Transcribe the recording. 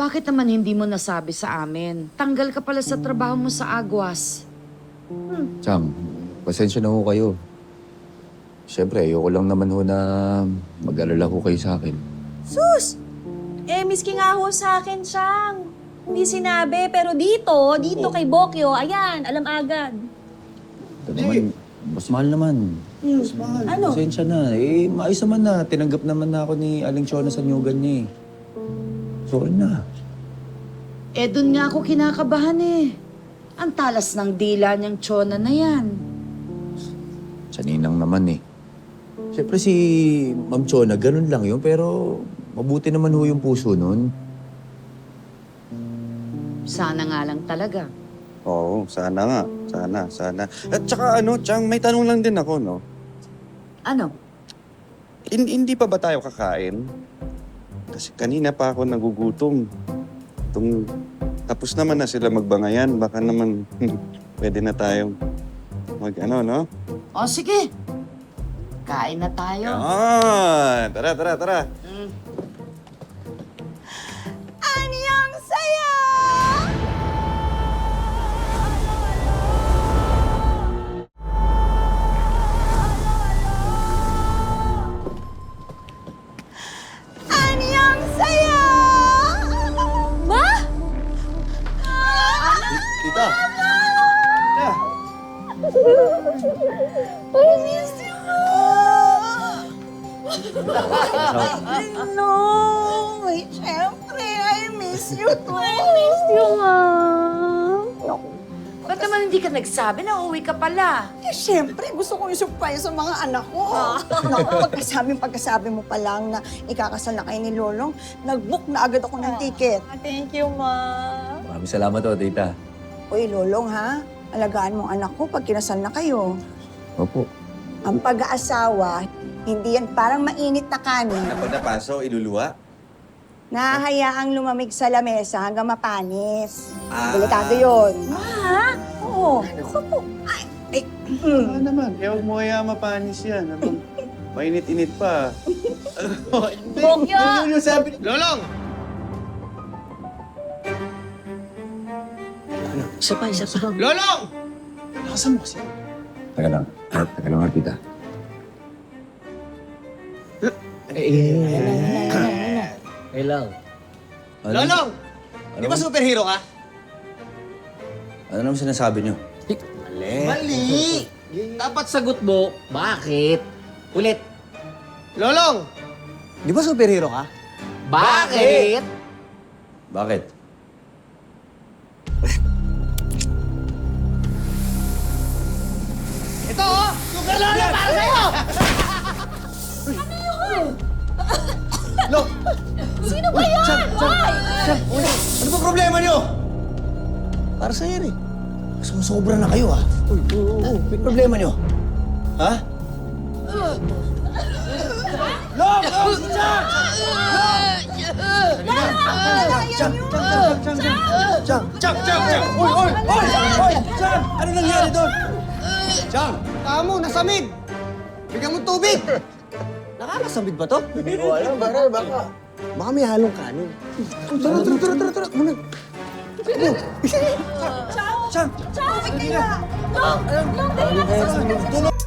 Bakit naman hindi mo nasabi sa amin? Tanggal ka pala sa trabaho mo sa Agwas. Chang, pasensya na ho kayo. Siyempre, ayoko lang naman ho na mag-alala ho kayo sa akin. Sus! Miski nga ho sa akin, Siyang. Hindi sinabi, pero dito kay Bokyo, ayan, alam agad. Ito naman, mas mahal naman. Mas mahal. Ano? Pasensya na. Maayos naman na. Tinanggap naman na ako ni Aling Chona sa nyugan niya eh. Sorry na. Dun nga ako kinakabahan eh. Ang talas ng dila niyang Chona na yan. Sa ninang naman eh. Siyempre si Ma'am Chona, ganun lang yun. Pero mabuti naman ho yung puso nun. Sana nga lang talaga. Oo, sana nga. Sana. At saka Chang, may tanong lang din ako, no? Ano? Hindi pa ba tayo kakain? Kasi kanina pa ako nagugutom. Tapos naman na sila magbangayan. Baka naman pwede na tayong no? O sige. Kain na tayo. Tara. Anyang saya! Anyang saya! Ma? Tita! I miss you, No! Siyempre, I miss you too. I miss you, Ma. Ba't naman hindi ka nagsabi na uuwi ka pala? Siyempre, gusto ko yung surprise sa mga anak ko. Naku, pagkasabi mo pa lang na ikakasal na kayo ni Lolong, nag-book na agad ako ng ticket. Thank you, Ma. Maraming salamat ho, tita. Uy, Lolong ha, alagaan mong anak ko pag kinasal na kayo. Opo. Ang pag-aasawa, hindi yan parang mainit na kanin. Pag napaso, iluluwa? Nahahayaang lumamig sa lamesa hanggang mapanis. Ah. Delikado yun. Ma? Oo. Oo naman. Kaya huwag mo kaya mapanis yan. Mainit-init pa. Bokyo! Ano yung sabi? Lolong! Isa pa. Lolong! Nakasan mo kasi. Teka lang nga, tita. Hello. Ano? Lolong! Di ba superhero ka? Ano naman sinasabi niyo? Mali! Dapat sagot mo, bakit? Ulit. Lolong! Di ba superhero ka? Bakit? Bakit? Ito oh! Super Lolo para sa'yo! Lo! Sino ba yan? Why? Ano ba problema niyo? Para sa'yo yan eh. Sumusobra na kayo ah. Oo. May problema niyo. Ha? Long! Chang! Uy! Chang! Ano nangyari doon? Chang! Tamo, nasamid! Bigyan mo tubig! Nakakasamid ba to? Hindi ko alam, baka may halong kanin. Tara. Muna. Chang! Ciao! Long, dali na. Tulong!